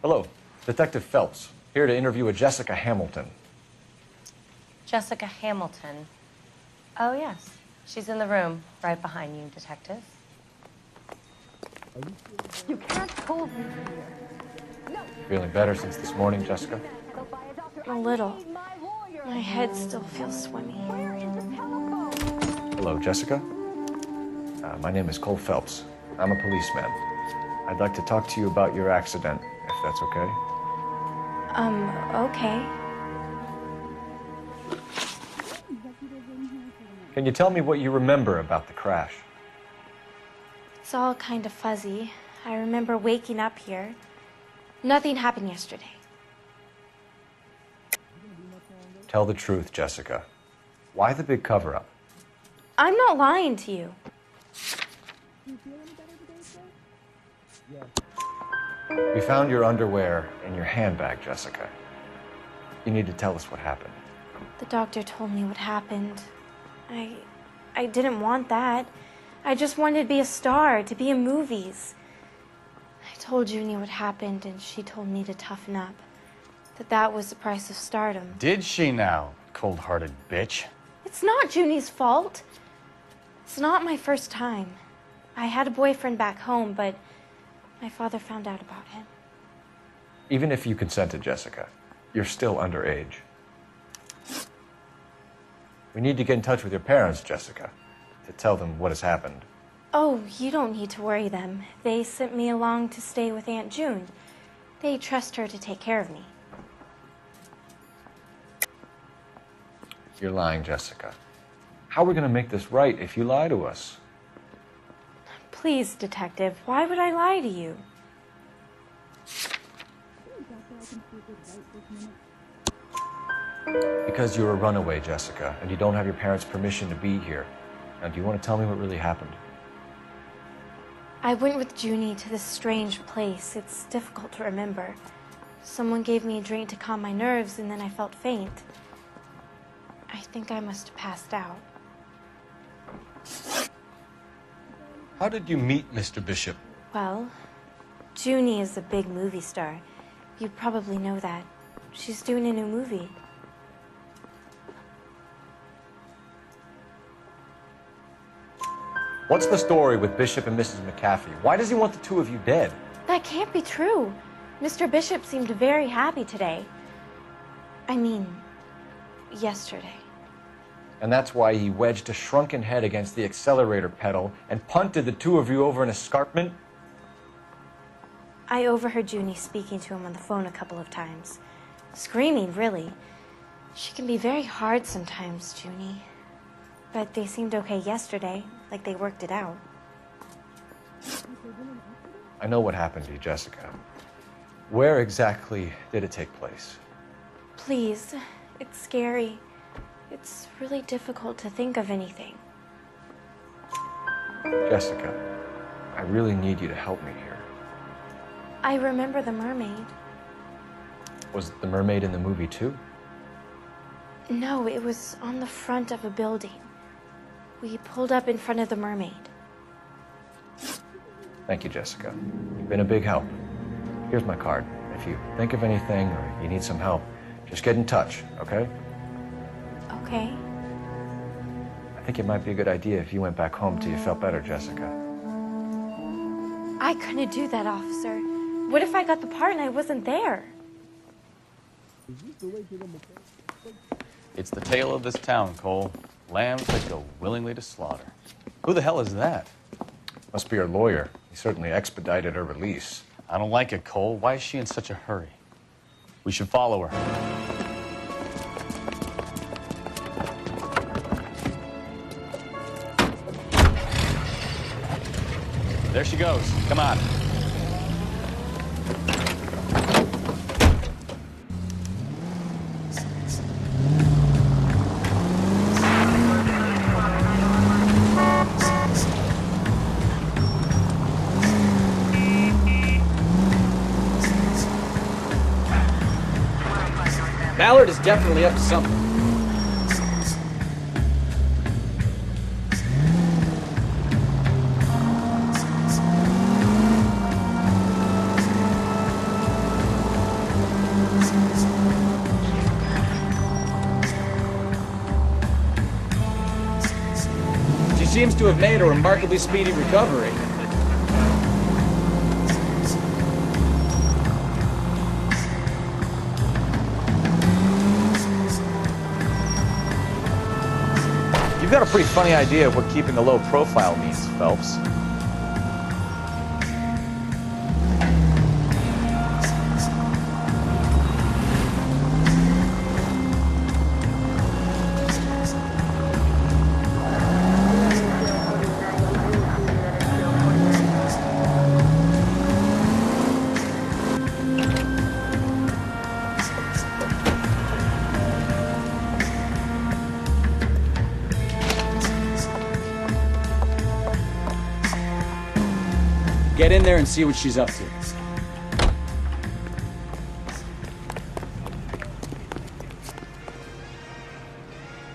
Hello, Detective Phelps, here to interview a Jessica Hamilton. Jessica Hamilton. Oh, yes. She's in the room, right behind you, Detective. You can't hold me here. No. Feeling better since this morning, Jessica? A little. My head still feels swimmy. Where is the telephone? Hello, Jessica. My name is Cole Phelps. I'm a policeman. I'd like to talk to you about your accident, if that's okay. Okay. Can you tell me what you remember about the crash? It's all kind of fuzzy. I remember waking up here. Nothing happened yesterday. Tell the truth, Jessica. Why the big cover-up? I'm not lying to you. We found your underwear in your handbag, Jessica. You need to tell us what happened. The doctor told me what happened. I didn't want that. I just wanted to be a star, to be in movies. I told Junie what happened, and she told me to toughen up. That was the price of stardom. Did she now, cold-hearted bitch? It's not Junie's fault. It's not my first time. I had a boyfriend back home, but my father found out about him. Even if you consented, Jessica, you're still underage. We need to get in touch with your parents, Jessica, to tell them what has happened. Oh, you don't need to worry them. They sent me along to stay with Aunt June. They trust her to take care of me. You're lying, Jessica. How are we going to make this right if you lie to us? Please, Detective, why would I lie to you? Because you're a runaway, Jessica, and you don't have your parents' permission to be here. Now, do you want to tell me what really happened? I went with Junie to this strange place. It's difficult to remember. Someone gave me a drink to calm my nerves, and then I felt faint. I think I must have passed out. How did you meet Mr. Bishop? Well, Junie is a big movie star. You probably know that. She's doing a new movie. What's the story with Bishop and Mrs. McAfee? Why does he want the two of you dead? That can't be true. Mr. Bishop seemed very happy today. I mean, yesterday. And that's why he wedged a shrunken head against the accelerator pedal and punted the two of you over an escarpment? I overheard Junie speaking to him on the phone a couple of times. Screaming, really. She can be very hard sometimes, Junie. But they seemed okay yesterday, like they worked it out. I know what happened to you, Jessica. Where exactly did it take place? Please, it's scary. It's really difficult to think of anything. Jessica, I really need you to help me here. I remember the mermaid. Was the mermaid in the movie too? No, it was on the front of a building. We pulled up in front of the mermaid. Thank you, Jessica. You've been a big help. Here's my card. If you think of anything or you need some help, just get in touch, okay? Okay. I think it might be a good idea if you went back home till you felt better, Jessica. I couldn't do that, officer. What if I got the part and I wasn't there? It's the tale of this town, Cole. Lambs that go willingly to slaughter. Who the hell is that? Must be her lawyer. He certainly expedited her release. I don't like it, Cole. Why is she in such a hurry? We should follow her. There she goes. Come on. Ballard is definitely up to something. to have made a remarkably speedy recovery. You've got a pretty funny idea of what keeping a low profile means, Phelps. Get in there and see what she's up to.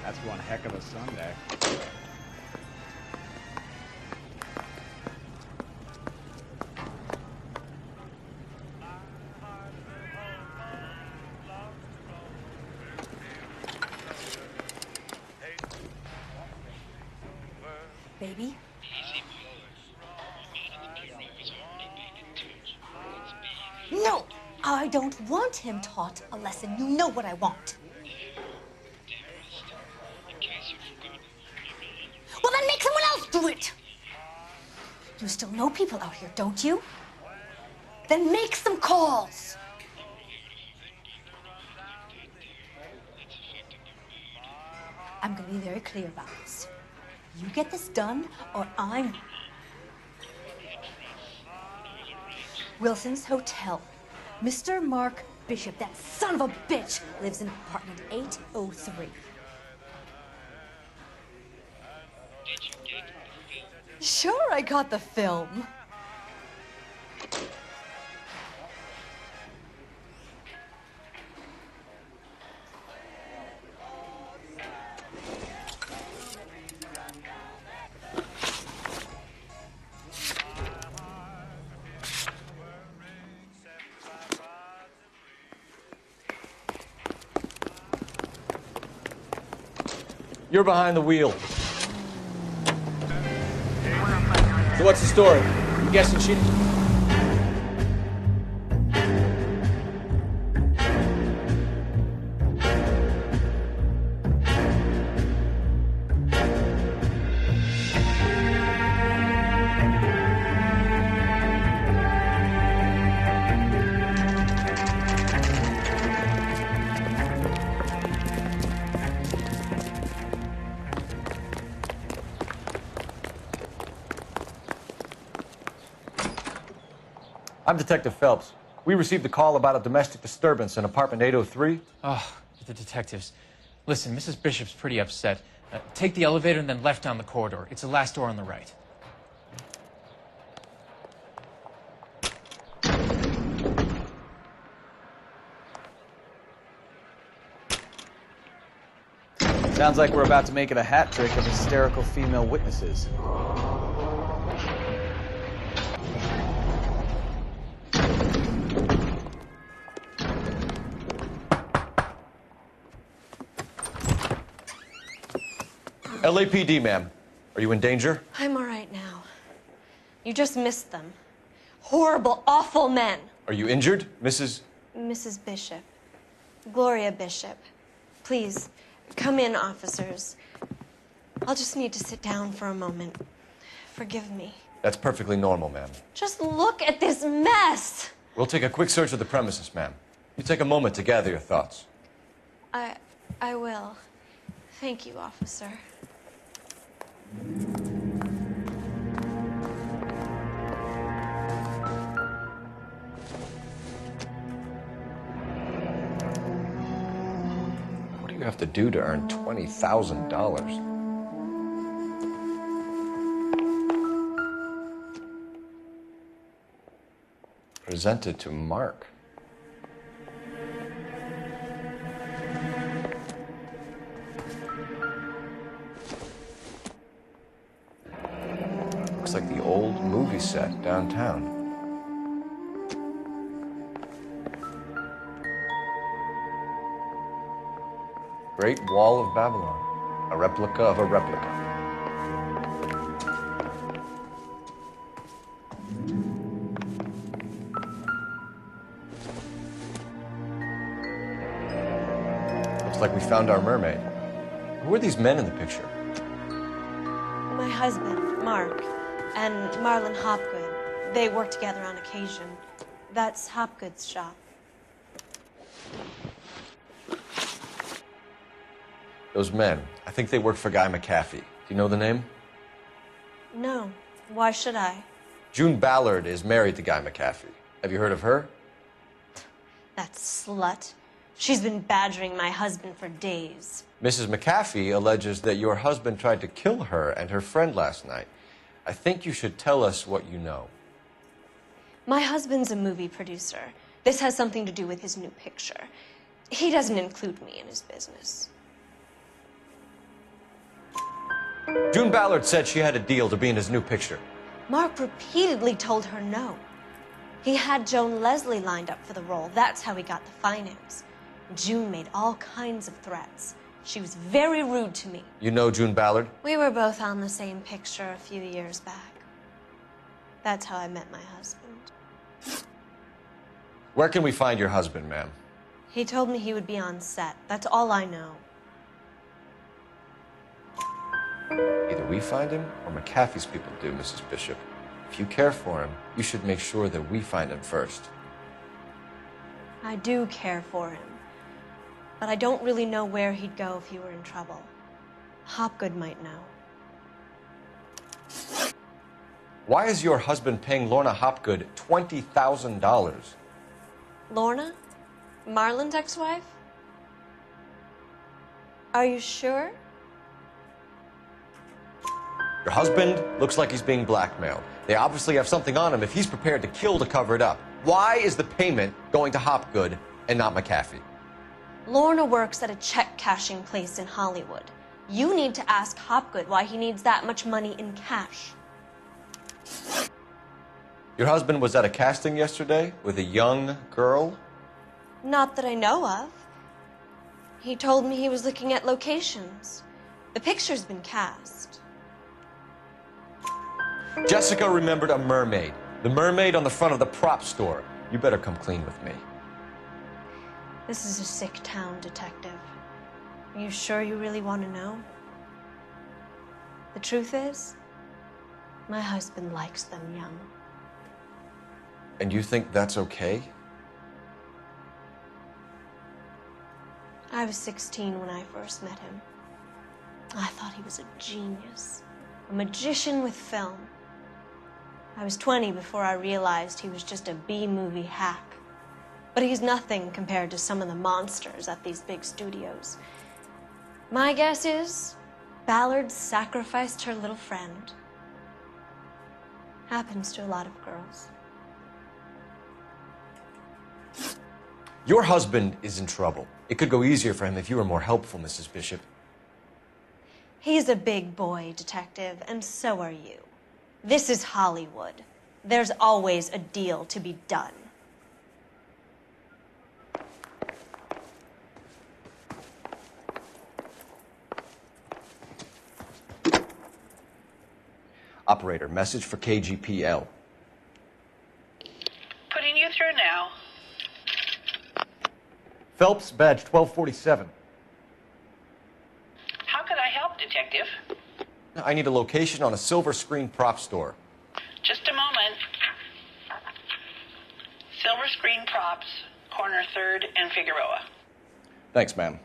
That's one heck of a Sunday. Baby? No! I don't want him taught a lesson. You know what I want. Well, then make someone else do it! You still know people out here, don't you? Then make some calls! I'm gonna be very clear about this. You get this done, or I'm... Wilson's Hotel. Mr. Mark Bishop, that son of a bitch, lives in apartment 803. Sure, I got the film. You're behind the wheel. So what's the story? I'm guessing she... I'm Detective Phelps. We received a call about a domestic disturbance in apartment 803. Oh, the detectives. Listen, Mrs. Bishop's pretty upset. Take the elevator and then left down the corridor. It's the last door on the right. Sounds like we're about to make it a hat trick of hysterical female witnesses. LAPD, ma'am. Are you in danger? I'm all right now. You just missed them. Horrible, awful men. Are you injured, Mrs. Mrs. Bishop. Gloria Bishop. Please, come in, officers. I'll just need to sit down for a moment. Forgive me. That's perfectly normal, ma'am. Just look at this mess! We'll take a quick search of the premises, ma'am. You take a moment to gather your thoughts. I will. Thank you, officer. What do you have to do to earn $20,000? Presented to Mark. Looks like the old movie set downtown. Great Wall of Babylon. A replica of a replica. Looks like we found our mermaid. Who are these men in the picture? My husband, Mark, and Marlon Hopgood. They work together on occasion. That's Hopgood's shop. Those men, I think they work for Guy McAfee. Do you know the name? No. Why should I? June Ballard is married to Guy McAfee. Have you heard of her? That slut. She's been badgering my husband for days. Mrs. McAfee alleges that your husband tried to kill her and her friend last night. I think you should tell us what you know. My husband's a movie producer. This has something to do with his new picture. He doesn't include me in his business. June Ballard said she had a deal to be in his new picture. Mark repeatedly told her no. He had Joan Leslie lined up for the role. That's how he got the finance. June made all kinds of threats. She was very rude to me. You know June Ballard? We were both on the same picture a few years back. That's how I met my husband. Where can we find your husband, ma'am? He told me he would be on set. That's all I know. Either we find him or McAfee's people do, Mrs. Bishop. If you care for him, you should make sure that we find him first. I do care for him. But I don't really know where he'd go if he were in trouble. Hopgood might know. Why is your husband paying Lorna Hopgood $20,000? Lorna? Marlon's ex-wife? Are you sure? Your husband looks like he's being blackmailed. They obviously have something on him if he's prepared to kill to cover it up. Why is the payment going to Hopgood and not McAfee? Lorna works at a check-cashing place in Hollywood. You need to ask Hopgood why he needs that much money in cash. Your husband was at a casting yesterday with a young girl? Not that I know of. He told me he was looking at locations. The picture's been cast. Jessica remembered a mermaid. The mermaid on the front of the prop store. You better come clean with me. This is a sick town, Detective. Are you sure you really want to know? The truth is, my husband likes them young. And you think that's okay? I was 16 when I first met him. I thought he was a genius, a magician with film. I was 20 before I realized he was just a B-movie hack. But he's nothing compared to some of the monsters at these big studios. My guess is Ballard sacrificed her little friend. Happens to a lot of girls. Your husband is in trouble. It could go easier for him if you were more helpful, Mrs. Bishop. He's a big boy, Detective, and so are you. This is Hollywood. There's always a deal to be done. Operator, message for KGPL. Putting you through now. Phelps, badge 1247. How can I help, Detective? I need a location on a silver screen prop store. Just a moment. Silver Screen Props, corner 3rd and Figueroa. Thanks, ma'am.